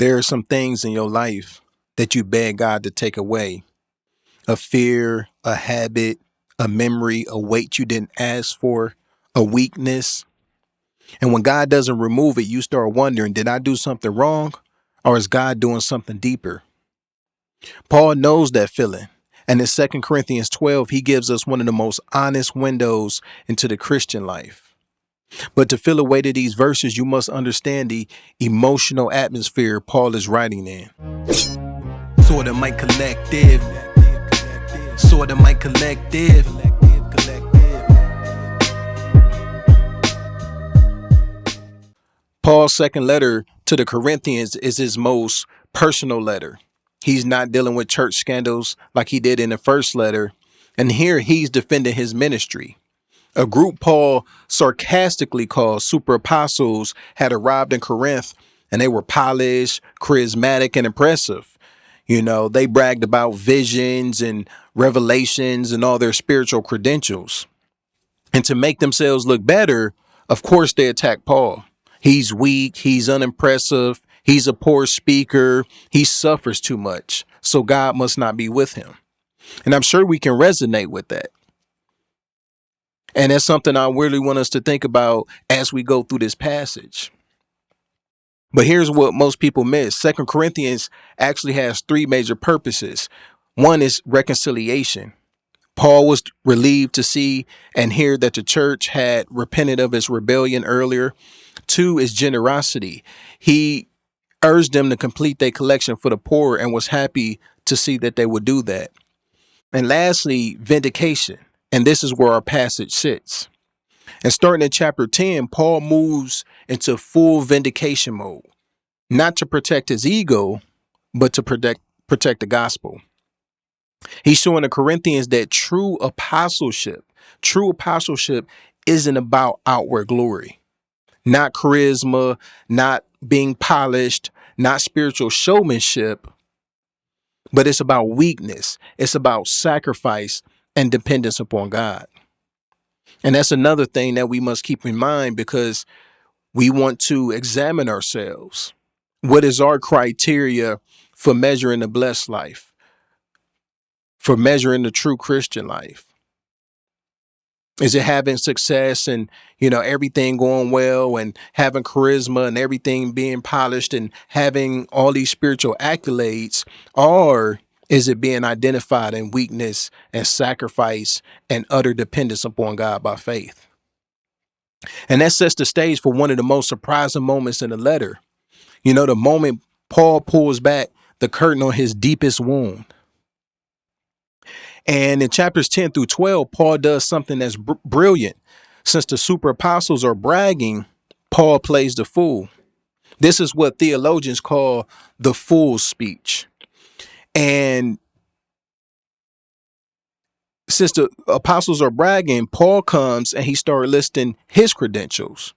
There are some things in your life that you beg God to take away: a fear, a habit, a memory, a weight you didn't ask for, a weakness. And when God doesn't remove it, you start wondering, did I do something wrong? Or is God doing something deeper? Paul knows that feeling. And in 2 Corinthians 12, he gives us one of the most honest windows into the Christian life. But to feel the weight of these verses, you must understand the emotional atmosphere Paul is writing in. Sort of my collective. Sort of my collective. Paul's second letter to the Corinthians is his most personal letter. He's not dealing with church scandals like he did in the first letter. And here he's defending his ministry. A group Paul sarcastically called super apostles had arrived in Corinth, and they were polished, charismatic, and impressive. You know, they bragged about visions and revelations and all their spiritual credentials. And to make themselves look better, of course, they attacked Paul. He's weak, he's unimpressive, he's a poor speaker, he suffers too much, so God must not be with him. And I'm sure we can resonate with that. And that's something I really want us to think about as we go through this passage. But here's what most people miss. 2 Corinthians actually has three major purposes. One is reconciliation. Paul was relieved to see and hear that the church had repented of its rebellion earlier. Two is generosity. He urged them to complete their collection for the poor and was happy to see that they would do that. And lastly, vindication. And this is where our passage sits. And starting in chapter 10, Paul moves into full vindication mode, not to protect his ego, but to protect the gospel. He's showing the Corinthians that true apostleship isn't about outward glory, not charisma, not being polished, not spiritual showmanship, but it's about weakness. It's about sacrifice and dependence upon God. And that's another thing that we must keep in mind, because we want to examine ourselves. What is our criteria for measuring the blessed life, for measuring the true Christian life? Is it having success and, everything going well and having charisma and everything being polished and having all these spiritual accolades? Or is it being identified in weakness and sacrifice and utter dependence upon God by faith? And that sets the stage for one of the most surprising moments in the letter. The moment Paul pulls back the curtain on his deepest wound. And in chapters 10 through 12, Paul does something that's brilliant. Since the super apostles are bragging, Paul plays the fool. This is what theologians call the fool's speech. And since the apostles are bragging, Paul comes and he starts listing his credentials.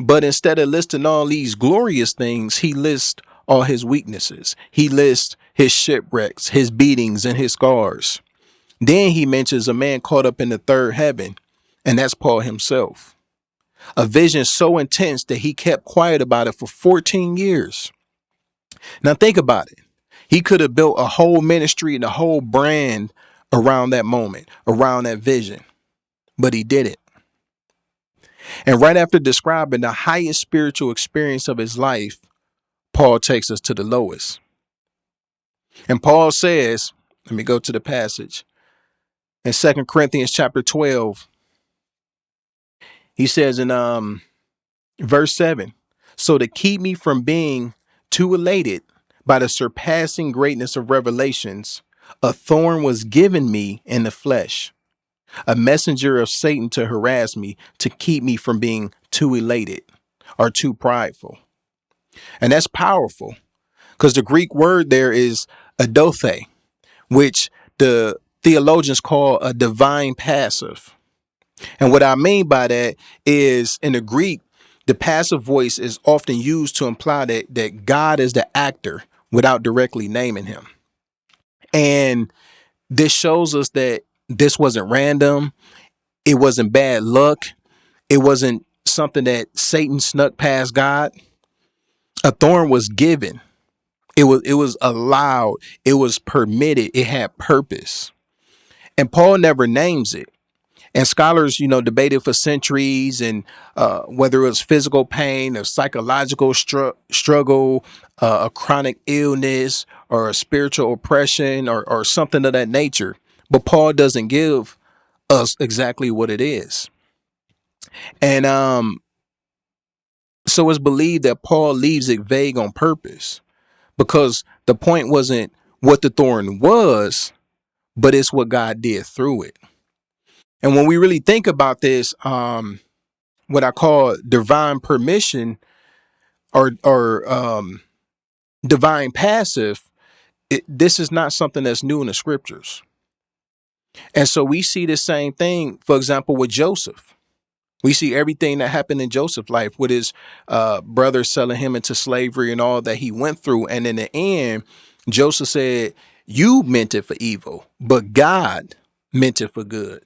But instead of listing all these glorious things, he lists all his weaknesses. He lists his shipwrecks, his beatings, and his scars. Then he mentions a man caught up in the third heaven, and that's Paul himself. A vision so intense that he kept quiet about it for 14 years. Now think about it. He could have built a whole ministry and a whole brand around that moment, around that vision, but he didn't. And right after describing the highest spiritual experience of his life, Paul takes us to the lowest. And Paul says, let me go to the passage. In 2 Corinthians chapter 12, he says in verse 7, so to keep me from being too elated by the surpassing greatness of revelations, a thorn was given me in the flesh, a messenger of Satan to harass me, to keep me from being too elated or too prideful. And that's powerful, because the Greek word there is adothe, which the theologians call a divine passive. And what I mean by that is, in the Greek, the passive voice is often used to imply that God is the actor without directly naming him. And this shows us that this wasn't random. It wasn't bad luck. It wasn't something that Satan snuck past God. A thorn was given. It was allowed. It was permitted. It had purpose. And Paul never names it. And scholars, debated for centuries, and whether it was physical pain or psychological struggle, a chronic illness, or a spiritual oppression, or something of that nature. But Paul doesn't give us exactly what it is. And so it's believed that Paul leaves it vague on purpose, because the point wasn't what the thorn was, but it's what God did through it. And when we really think about this, what I call divine permission, or divine passive, this is not something that's new in the scriptures. And so we see the same thing, for example, with Joseph. We see everything that happened in Joseph's life with his brothers selling him into slavery and all that he went through. And in the end, Joseph said, "You meant it for evil, but God meant it for good."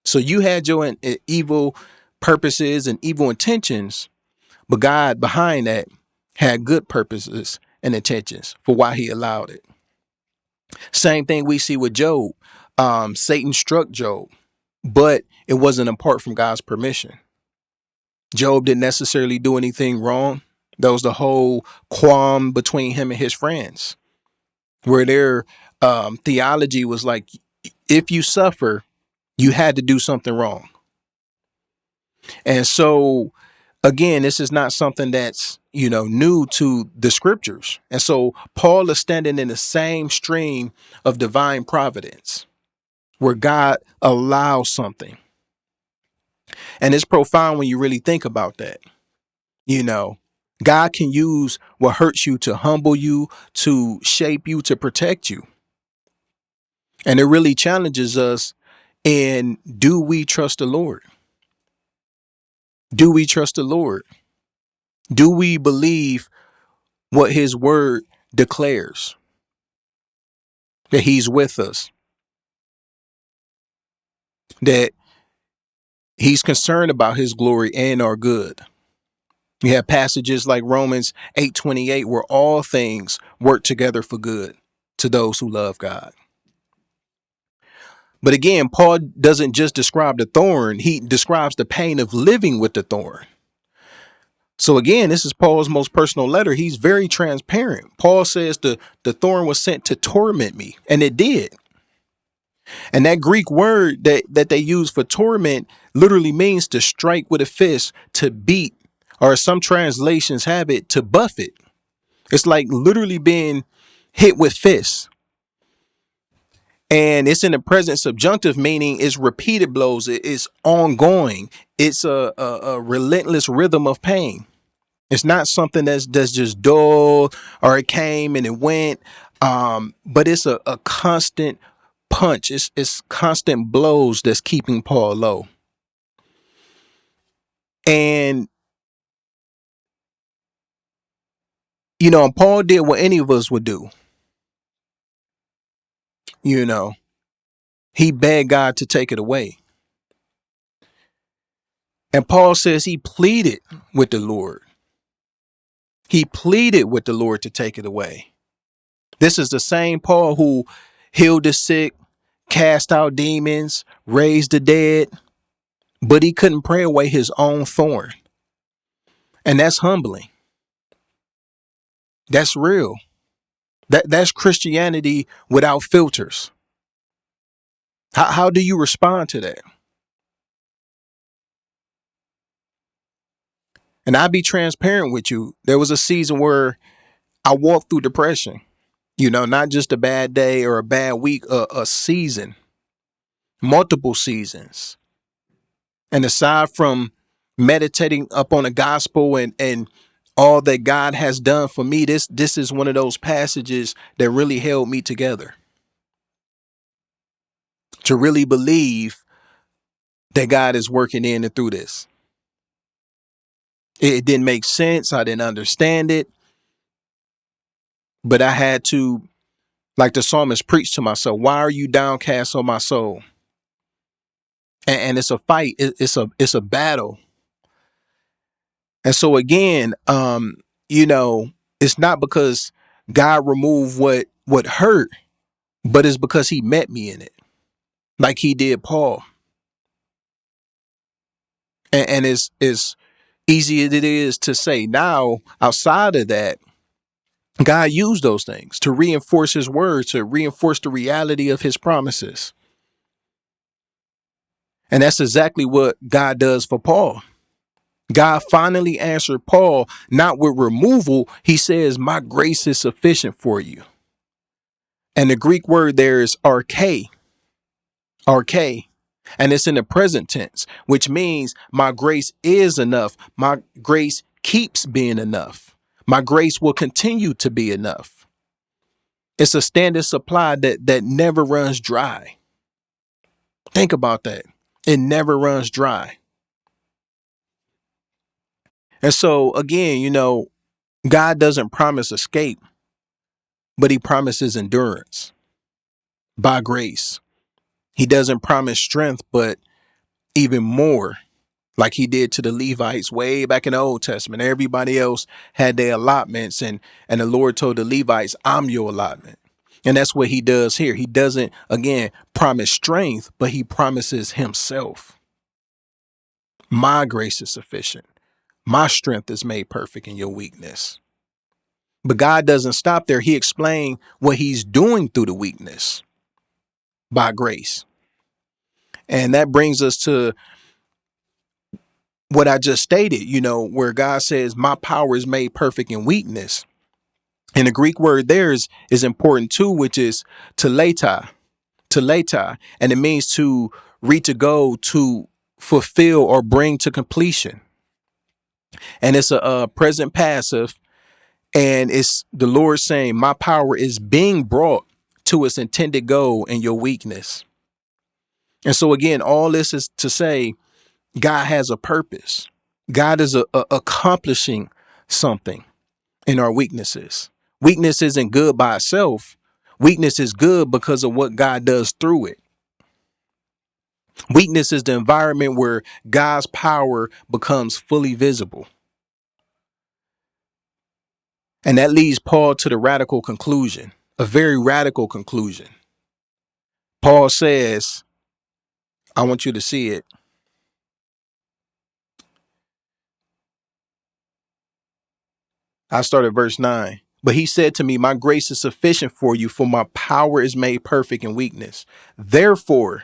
So you had your evil purposes and evil intentions, but God behind that had good purposes and intentions for why he allowed it. Same thing we see with Job. Satan struck Job, but it wasn't apart from God's permission. Job didn't necessarily do anything wrong. That was the whole qualm between him and his friends, where their theology was like, if you suffer, you had to do something wrong. And so, again, this is not something that's, new to the scriptures. And so Paul is standing in the same stream of divine providence where God allows something. And it's profound when you really think about that. You know, God can use what hurts you to humble you, to shape you, to protect you. And it really challenges us in, do we trust the Lord? Do we trust the Lord? Do we believe what his word declares? That he's with us, that he's concerned about his glory and our good. We have passages like Romans 8:28, where all things work together for good to those who love God. But again, Paul doesn't just describe the thorn, he describes the pain of living with the thorn. So again, this is Paul's most personal letter. He's very transparent. Paul says the thorn was sent to torment me, and it did. And that Greek word that they use for torment literally means to strike with a fist, to beat, or some translations have it, to buffet. It's like literally being hit with fists. And it's in the present subjunctive, meaning it's repeated blows. It's ongoing. It's a relentless rhythm of pain. It's not something that's just dull, or it came and it went. But it's a constant punch. It's constant blows that's keeping Paul low. And Paul did what any of us would do. You know, he begged God to take it away. And Paul says he pleaded with the Lord. He pleaded with the Lord to take it away. This is the same Paul who healed the sick, cast out demons, raised the dead, but he couldn't pray away his own thorn. And that's humbling. That's real. That's Christianity without filters. How do you respond to that? And I'll be transparent with you. There was a season where I walked through depression, not just a bad day or a bad week, a season, multiple seasons. And aside from meditating upon the gospel and all that God has done for me, this is one of those passages that really held me together. To really believe that God is working in and through this. It didn't make sense. I didn't understand it. But I had to, like the psalmist, preach to myself. Why are you downcast on my soul? And it's a fight. It's a battle. And so again, it's not because God removed what hurt, but it's because he met me in it, like he did Paul. And it's easy as it is to say now, outside of that, God used those things to reinforce his word, to reinforce the reality of his promises. And that's exactly what God does for Paul. God finally answered Paul, not with removal. He says, my grace is sufficient for you. And the Greek word there is arche, arche. And it's in the present tense, which means my grace is enough. My grace keeps being enough. My grace will continue to be enough. It's a standard supply that never runs dry. Think about that. It never runs dry. And so again, God doesn't promise escape, but he promises endurance by grace. He doesn't promise strength, but even more, like he did to the Levites way back in the Old Testament. Everybody else had their allotments, and the Lord told the Levites, I'm your allotment. And that's what he does here. He doesn't, again, promise strength, but he promises himself. My grace is sufficient. My strength is made perfect in your weakness. But God doesn't stop there. He explained what he's doing through the weakness by grace. And that brings us to what I just stated, where God says, my power is made perfect in weakness. And the Greek word there is important too, which is teleta, and it means to reach a goal, to fulfill or bring to completion. And it's a present passive. And it's the Lord saying, my power is being brought to its intended goal in your weakness. And so again, all this is to say, God has a purpose. God is accomplishing something in our weaknesses. Weakness isn't good by itself. Weakness is good because of what God does through it. Weakness is the environment where God's power becomes fully visible. And that leads Paul to the radical conclusion, a very radical conclusion. Paul says, I want you to see it. I start at verse 9. But he said to me, my grace is sufficient for you, for my power is made perfect in weakness. Therefore,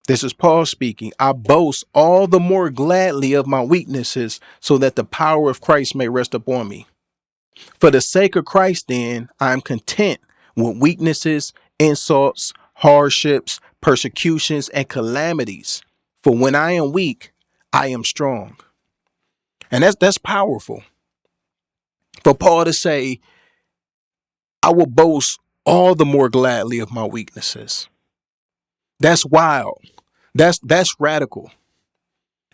this is Paul speaking, I boast all the more gladly of my weaknesses, so that the power of Christ may rest upon me. For the sake of Christ, then, I am content with weaknesses, insults, hardships, persecutions, and calamities. For when I am weak, I am strong. And that's powerful. For Paul to say, I will boast all the more gladly of my weaknesses. That's wild. That's radical.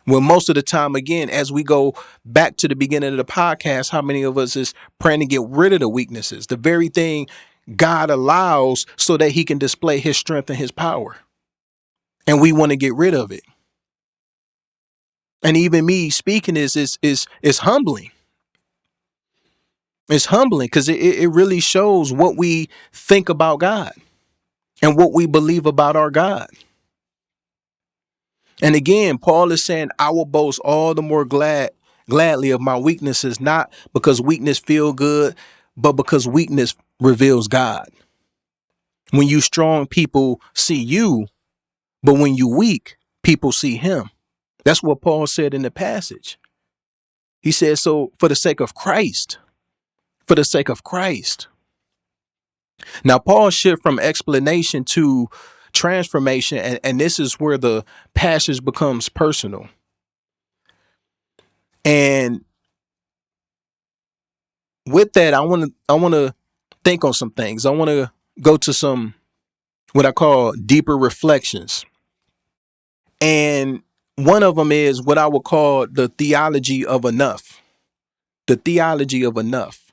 When most of the time, again, as we go back to the beginning of the podcast, how many of us is praying to get rid of the weaknesses, the very thing God allows so that he can display his strength and his power. And we want to get rid of it. And even me speaking is humbling. It's humbling because it really shows what we think about God and what we believe about our God. And again, Paul is saying, I will boast all the more gladly of my weaknesses, not because weakness feel good, but because weakness reveals God. When you strong, people see you, but when you weak, people see him. That's what Paul said in the passage. He said, so for the sake of Christ, for the sake of Christ. Now, Paul shift from explanation to transformation, and this is where the passage becomes personal. And with that, I want to think on some things. I want to go to some what I call deeper reflections. And one of them is what I would call the theology of enough. The theology of enough.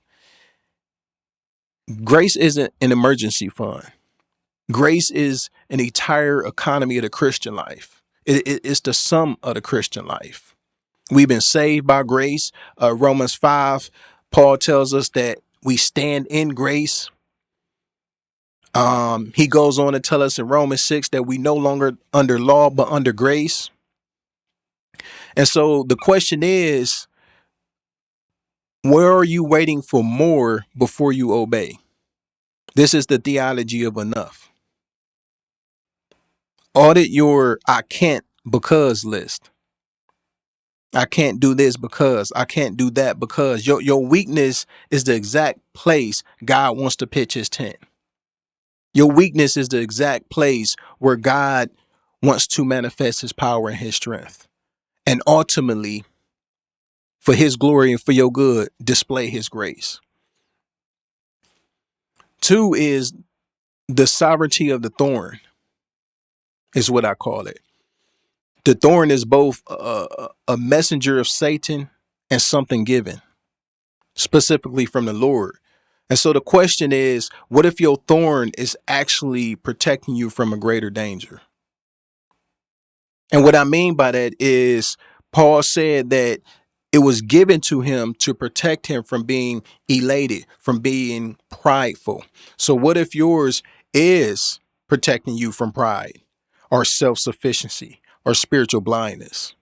Grace isn't an emergency fund. Grace is an entire economy of the Christian life. It's the sum of the Christian life. We've been saved by grace. Romans 5, Paul tells us that we stand in grace. He goes on to tell us in Romans 6 that we no longer under law but under grace. And so the question is, where are you waiting for more before you obey? This is the theology of enough. Audit your I can't because list. I can't do this because, I can't do that because. Your weakness is the exact place God wants to pitch his tent. Your weakness is the exact place where God wants to manifest his power and his strength. And ultimately, for his glory and for your good, display his grace. 2 is the sovereignty of the thorn, is what I call it. The thorn is both a messenger of Satan and something given, specifically from the Lord. And so the question is, what if your thorn is actually protecting you from a greater danger? And what I mean by that is, Paul said that it was given to him to protect him from being elated, from being prideful. So what if yours is protecting you from pride or self-sufficiency or spiritual blindness?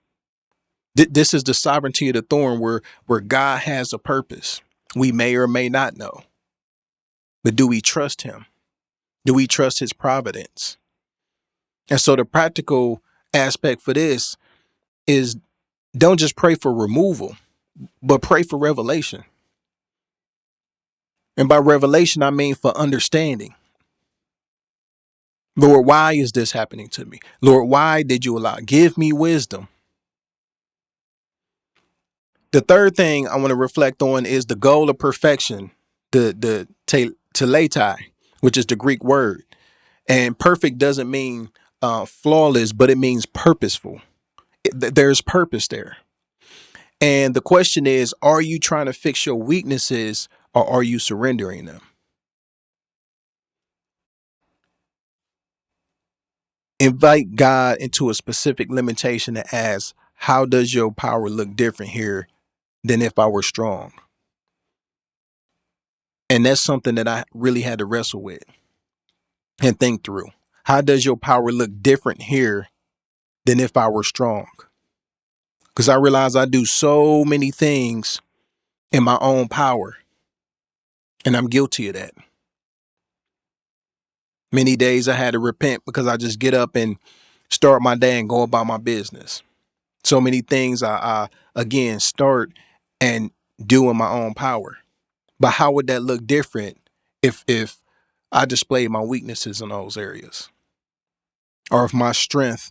This is the sovereignty of the thorn where God has a purpose. We may or may not know. But do we trust him? Do we trust his providence? And so the practical aspect for this is, don't just pray for removal, but pray for revelation. And by revelation, I mean for understanding. Lord, why is this happening to me? Lord, why did you allow? Give me wisdom. The third thing I want to reflect on is the goal of perfection, the teletai, which is the Greek word. And perfect doesn't mean flawless, but it means purposeful. There's purpose there. And the question is, are you trying to fix your weaknesses or are you surrendering them? Invite God into a specific limitation and ask, how does your power look different here than if I were strong? And that's something that I really had to wrestle with and think through. How does your power look different here than if I were strong? Because I realize I do so many things in my own power, and I'm guilty of that. Many days I had to repent because I just get up and start my day and go about my business. So many things I again start and do in my own power. But how would that look different if I displayed my weaknesses in those areas? Or if my strength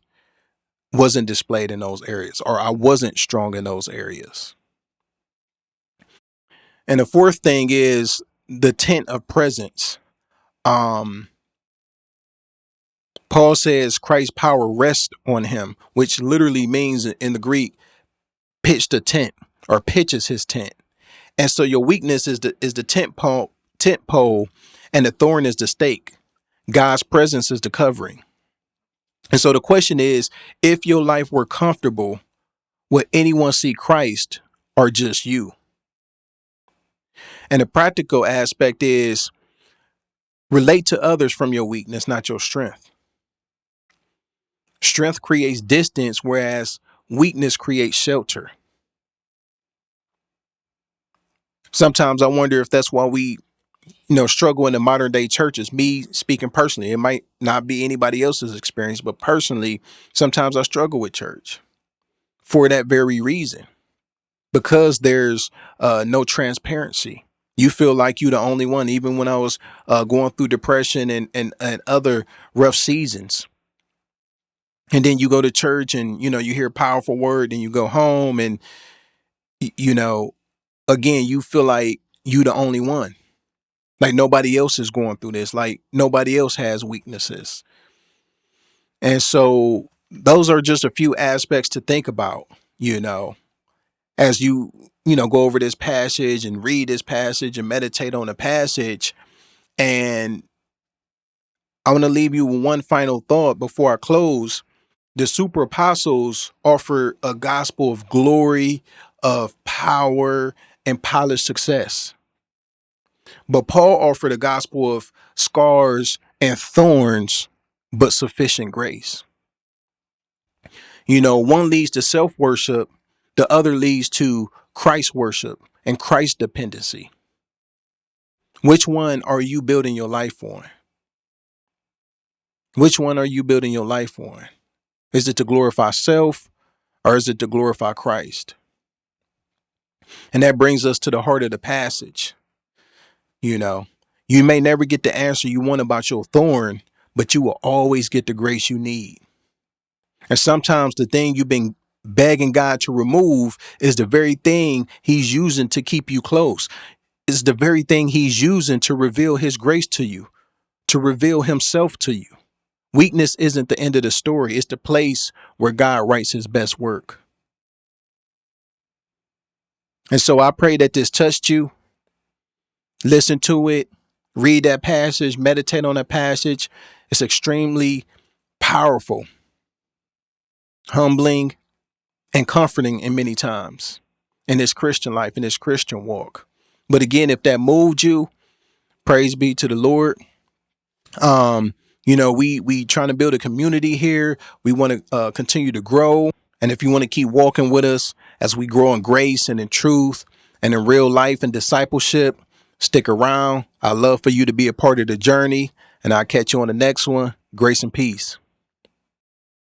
wasn't displayed in those areas, or I wasn't strong in those areas? And the fourth thing is the tent of presence. Um, Paul says Christ's power rests on him, which literally means in the Greek, pitched a tent or pitches his tent. And so your weakness is the tent pole, and the thorn is the stake. God's presence is the covering. And so the question is, if your life were comfortable, would anyone see Christ or just you? And the practical aspect is, relate to others from your weakness, not your strength. Strength creates distance, whereas weakness creates shelter. Sometimes I wonder if that's why we, struggle in the modern day churches. Me speaking personally, it might not be anybody else's experience, but personally, sometimes I struggle with church for that very reason, because there's no transparency. You feel like you're the only one, even when I was going through depression and other rough seasons. And then you go to church and, you hear a powerful word and you go home and, again, you feel like you the only one. Like nobody else is going through this. Like nobody else has weaknesses. And so those are just a few aspects to think about, as go over this passage and read this passage and meditate on the passage. And I want to leave you with one final thought before I close. The super apostles offer a gospel of glory, of power, and polished success. But Paul offered a gospel of scars and thorns, but sufficient grace. You know, one leads to self worship, the other leads to Christ worship and Christ dependency. Which one are you building your life on? Which one are you building your life on? Is it to glorify self or is it to glorify Christ? And that brings us to the heart of the passage. You know, you may never get the answer you want about your thorn, but you will always get the grace you need. And sometimes the thing you've been begging God to remove is the very thing he's using to keep you close. It's the very thing he's using to reveal his grace to you, to reveal himself to you. Weakness isn't the end of the story. It's the place where God writes his best work. And so I pray that this touched you. Listen to it, read that passage, meditate on that passage. It's extremely powerful, humbling, and comforting in many times in this Christian life, in this Christian walk. But again, if that moved you, praise be to the Lord. You know, we trying to build a community here. We want to continue to grow. And if you want to keep walking with us as we grow in grace and in truth and in real life and discipleship, stick around. I'd love for you to be a part of the journey, and I'll catch you on the next one. Grace and peace.